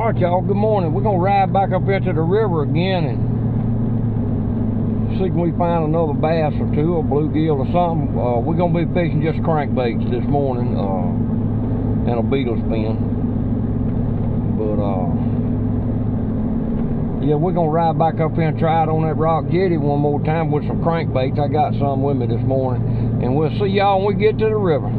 All right, y'all, good morning. We're gonna ride back up into the river again and see if we find another bass or two, or bluegill or something. We're gonna be fishing just crankbaits this morning, and a beetle spin. But yeah, we're gonna ride back up here and try it on that rock jetty one more time with some crankbaits. I got some with me this morning, and we'll see y'all when we get to the river.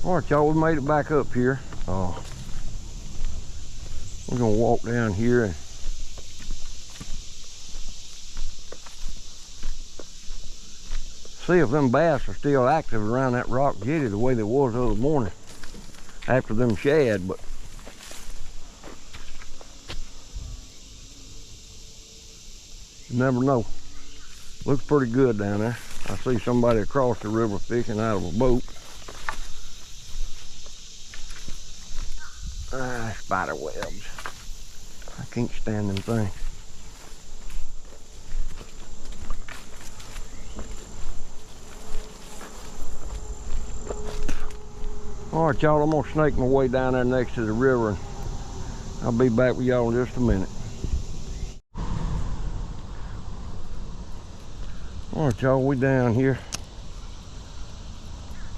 All right, y'all, we made it back up here. We're gonna walk down here and see if them bass are still active around that rock jetty the way they was the other morning after them shad. But you never know. Looks pretty good down there. I see somebody across the river fishing out of a boat. Spider webs. I can't stand them things. All right, y'all, I'm gonna snake my way down there next to the river, and I'll be back with y'all in just a minute. All right, y'all, we down here.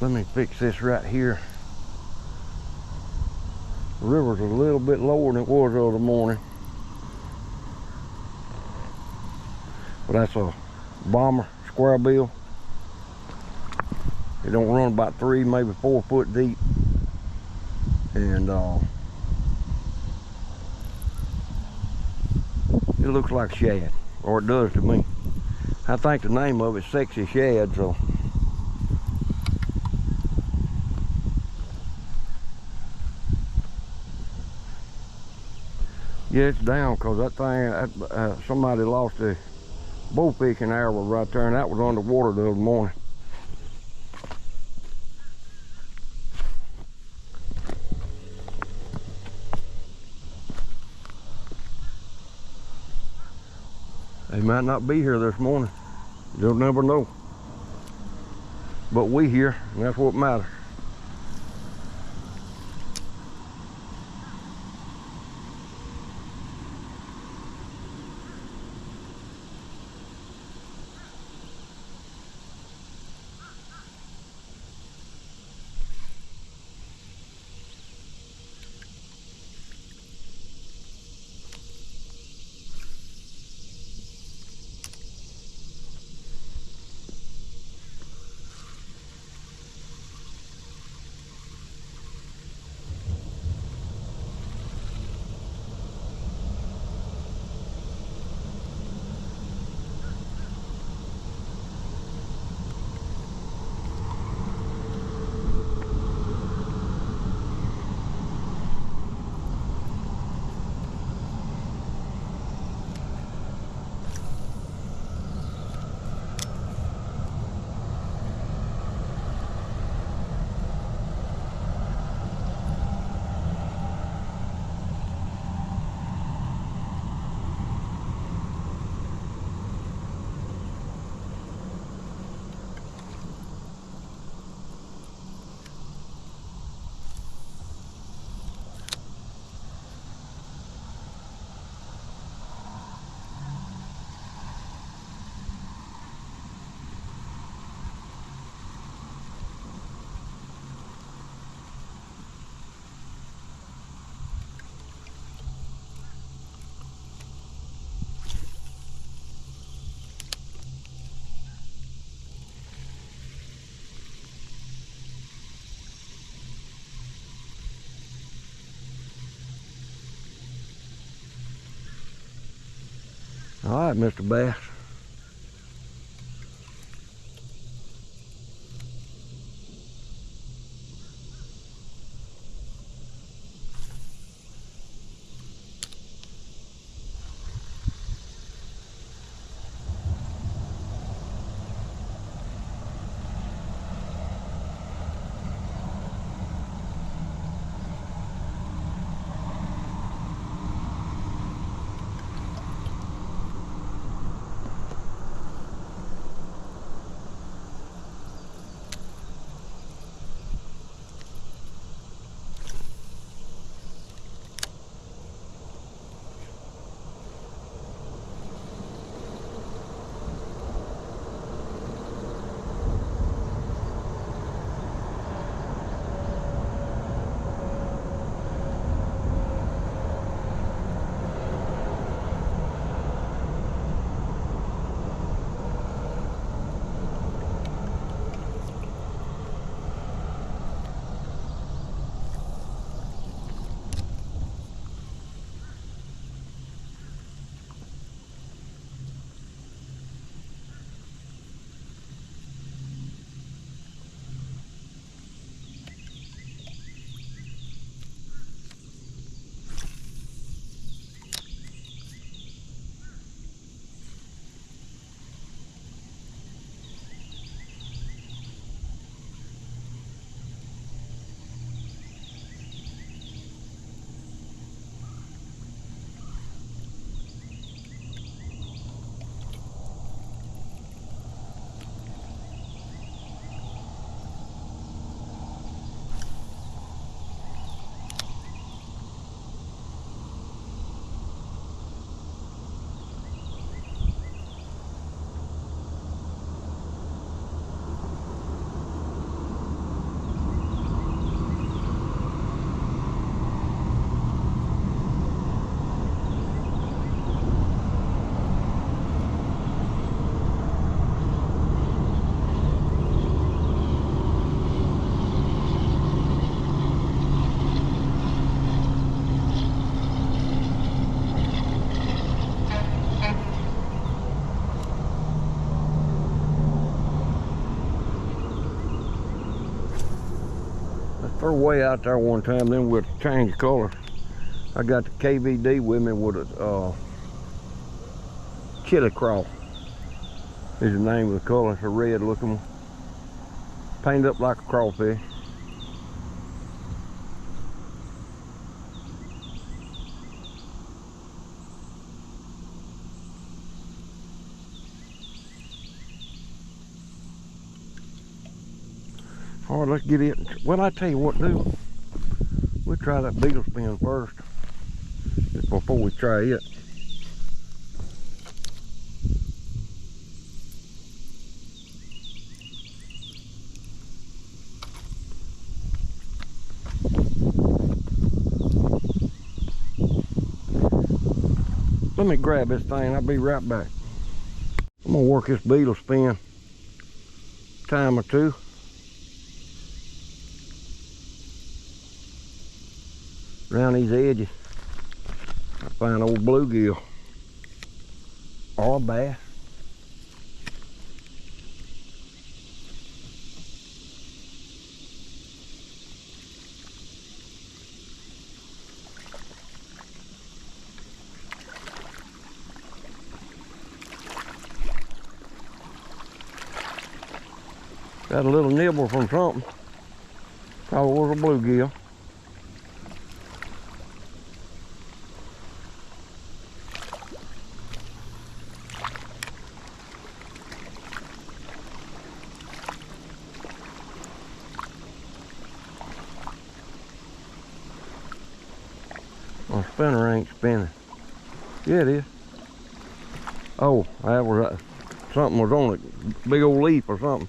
Let me fix this right here. The river's a little bit lower than it was the other morning. But that's a bomber square bill. It don't run about 3, maybe 4 foot deep. And it looks like shad, or it does to me. I think the name of it's Sexy Shad, so. Yeah, it's down because that thing, somebody lost a bow fishing arrow right there, and that was underwater the other morning. They might not be here this morning. You'll never know. But we here, and that's what matters. All right, Mr. Bass. Throw way out there one time, then we'll change color. I got the KVD with me with a Chilli Craw is the name of the color. It's a red looking one. Painted up like a crawfish. All right, let's get it. Well, I tell you what, do. We'll try that beetle spin first, just before we try it. Let me grab this thing. I'll be right back. I'm gonna work this beetle spin time or two. Around these edges. I find old bluegill or a bass. Got a little nibble from something. Probably was a bluegill. My spinner ain't spinning. Yeah, it is. Oh, that was something was on it. Big old leaf or something.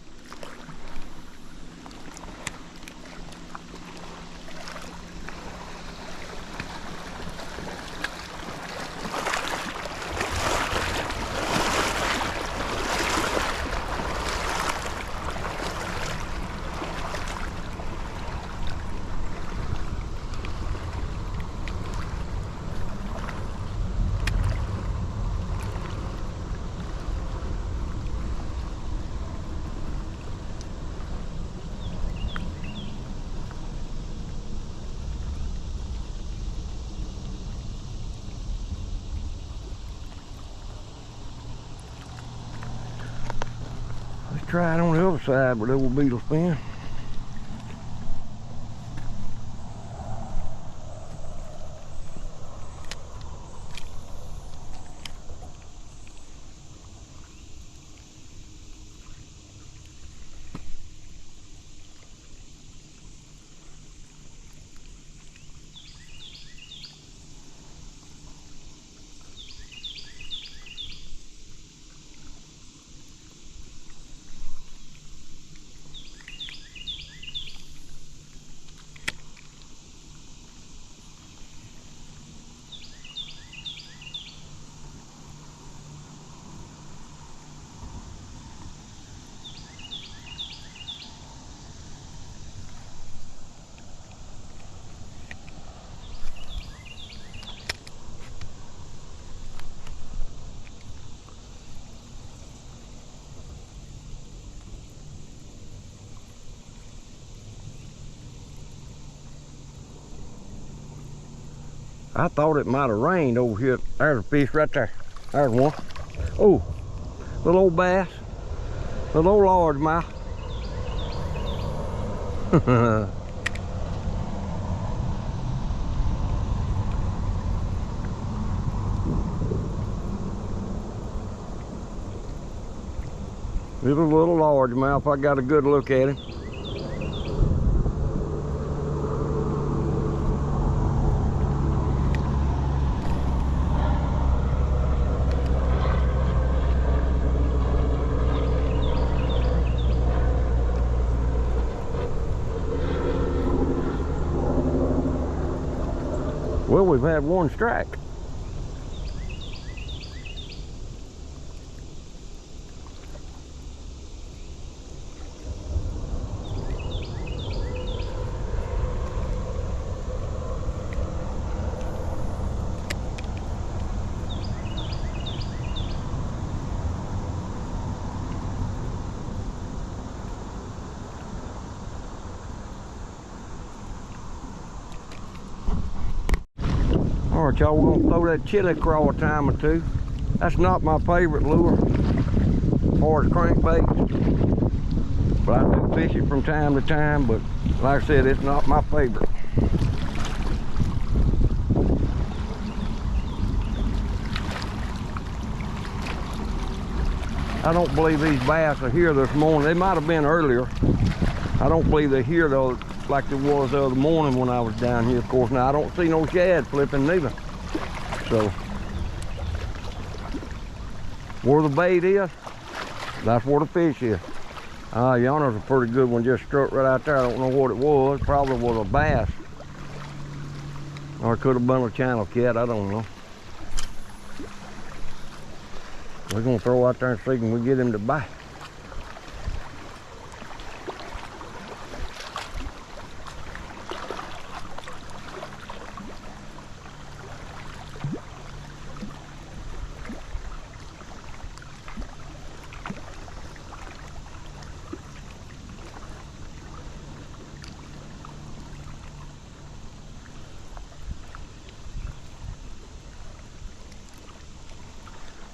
try it on the other side with old beetle spin. I thought it might have rained over here. There's a fish right there. There's one. Oh, little old bass. Little old largemouth. Little largemouth. I got a good look at him. Well, we've had one strike. All right, y'all, we're gonna throw that chili craw a time or two. That's not my favorite lure as far as crankbait, but I do fish it from time to time, but like I said, it's not my favorite. I don't believe these bass are here this morning. They might have been earlier. I don't believe they're here though, like there was the other morning when I was down here. Of course, now I don't see no shad flipping neither. So, where the bait is, that's where the fish is. Yonder's a pretty good one, just struck right out there. I don't know what it was. Probably was a bass. Or it could have been a channel cat, I don't know. We're gonna throw out there and see if we can get him to bite.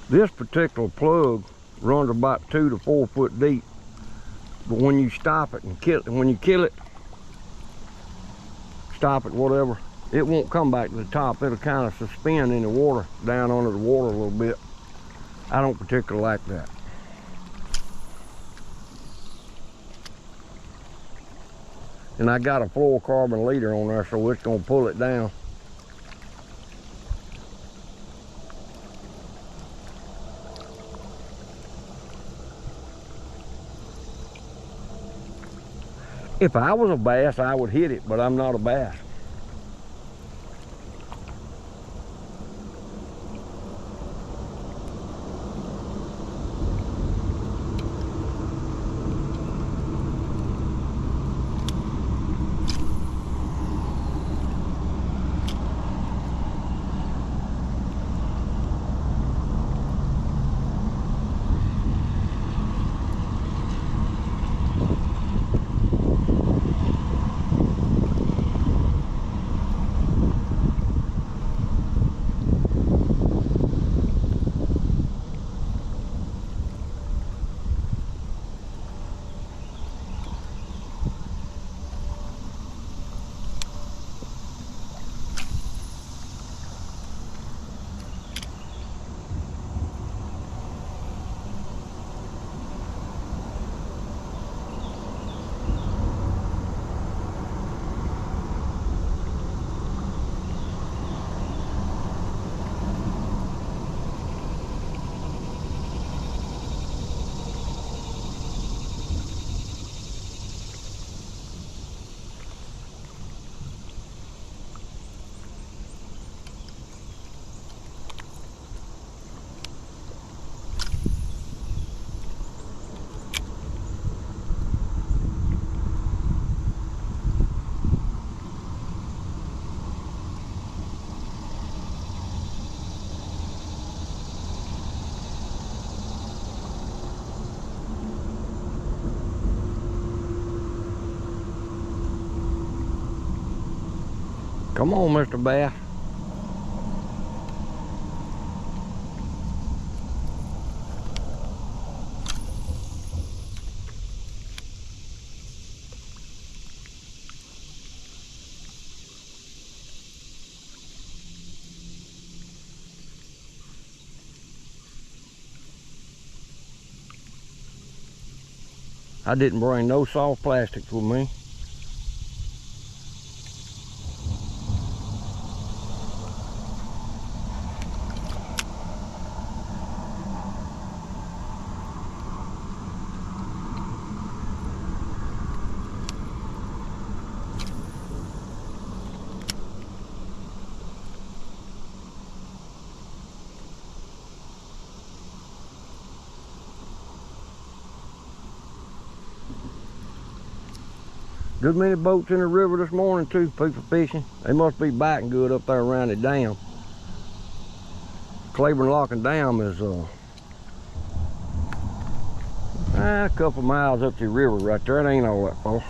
This particular plug runs about 2 to 4 foot deep, but when you stop it and kill it, when you kill it, stop it, whatever, it won't come back to the top. It'll kind of suspend in the water, down under the water a little bit. I don't particularly like that. And I got a fluorocarbon leader on there, so it's gonna pull it down. If I was a bass, I would hit it, but I'm not a bass. Come on, Mr. Bass. I didn't bring no soft plastics with me. Good many boats in the river this morning too, people fishing. They must be biting good up there around the dam. Claiborne Lock and Dam is a couple miles up the river right there. It ain't all that far.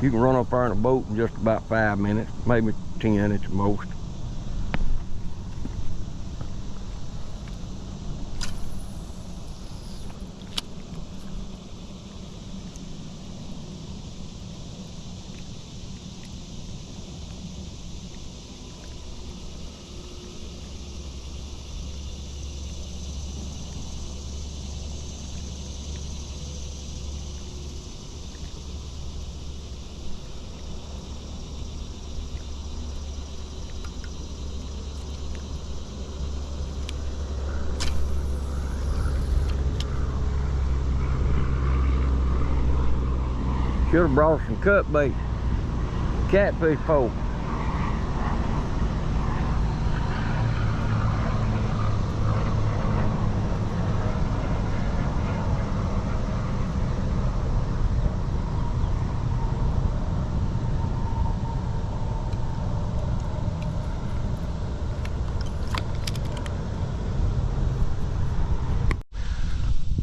You can run up there in a boat in just about 5 minutes, maybe 10 at the most. Should have brought some cut bait, catfish pole.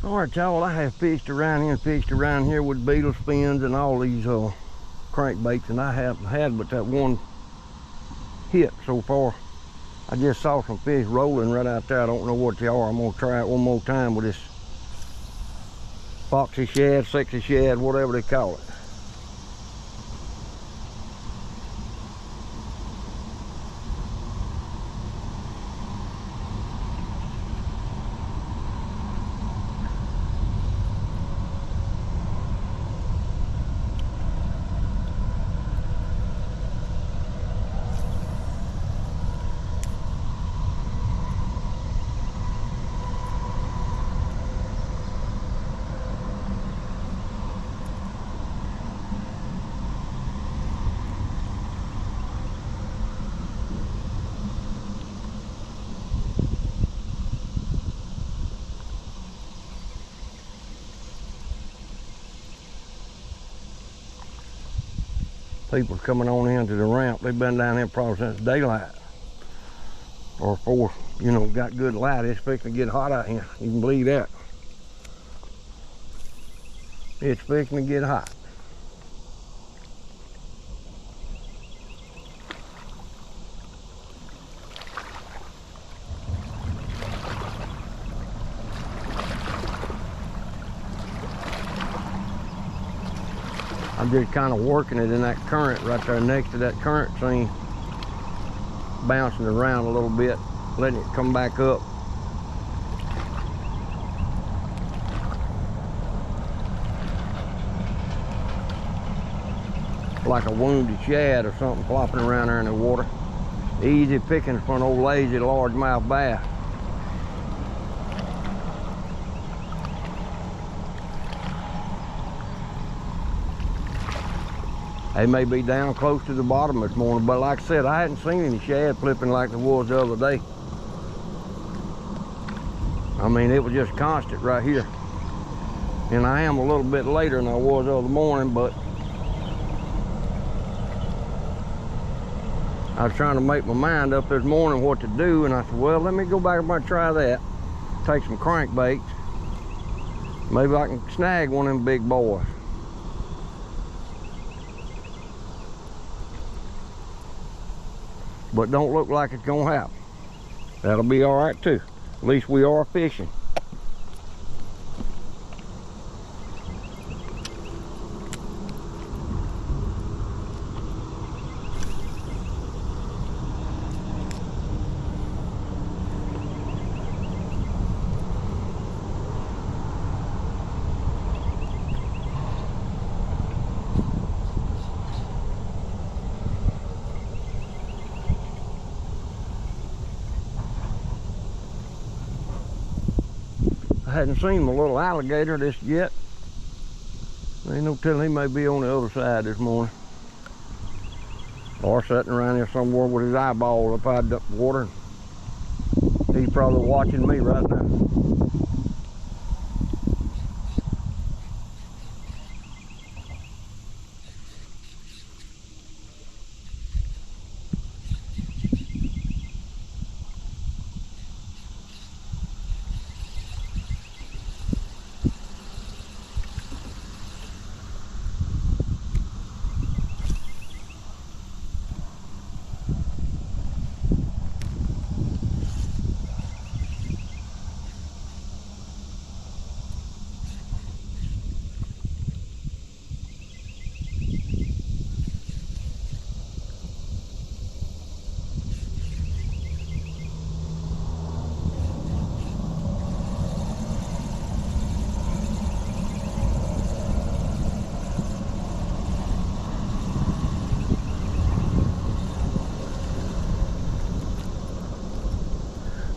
Alright y'all, I have fished around here with beetle spins and all these crankbaits, and I haven't had but that one hit so far. I just saw some fish rolling right out there. I don't know what they are. I'm gonna try it one more time with this foxy shad, sexy shad, whatever they call it. People's coming on into the ramp. They've been down here probably since daylight, or before, you know, got good light. It's fixing to get hot out here. You can believe that. It's fixing to get hot. I'm just kind of working it in that current right there next to that current seam, bouncing around a little bit, letting it come back up. Like a wounded shad or something flopping around there in the water. Easy pickings for an old lazy largemouth bass. They may be down close to the bottom this morning, but like I said, I hadn't seen any shad flipping like there was the other day. I mean, it was just constant right here. And I am a little bit later than I was the other morning, but I was trying to make my mind up this morning what to do, and I said, well, let me go back and try that. Take some crankbaits. Maybe I can snag one of them big boys. but don't look like it's gonna happen. That'll be all right too. At least we are fishing. I hadn't seen my little alligator this yet. Ain't no telling, he may be on the other side this morning. Or sitting around here somewhere with his eyeball up out the water. He's probably watching me right now.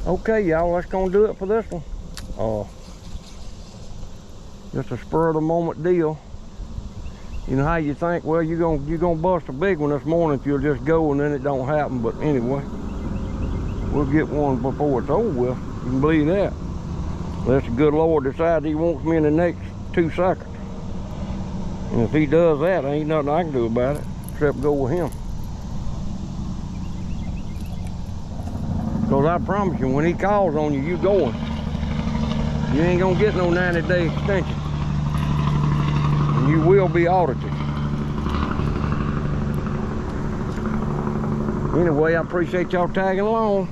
Okay, y'all, that's gonna do it for this one. Just a spur of the moment deal. You know how you think, well, you're gonna bust a big one this morning if you'll just go, and then it don't happen. But anyway, we'll get one before it's over with. You can believe that. Unless the good Lord decides he wants me in the next 2 seconds. And if he does that, ain't nothing I can do about it except go with him. Because I promise you, when he calls on you, you going. You ain't gonna get no 90-day extension. And you will be audited. Anyway, I appreciate y'all tagging along.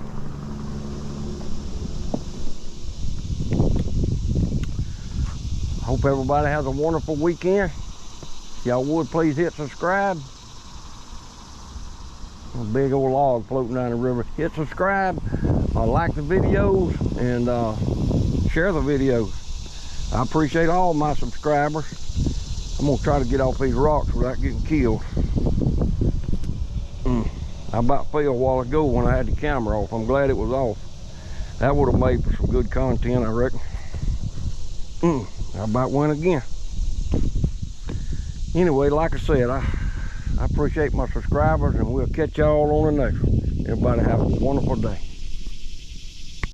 Hope everybody has a wonderful weekend. If y'all would, please hit subscribe. A big old log floating down the river. Hit subscribe, like the videos, and share the videos. I appreciate all my subscribers. I'm gonna try to get off these rocks without getting killed. I about fell a while ago when I had the camera off. I'm glad it was off. That would have made for some good content, I reckon. I about went again. Anyway, like I said, I appreciate my subscribers, and we'll catch y'all on the next one. Everybody have a wonderful day.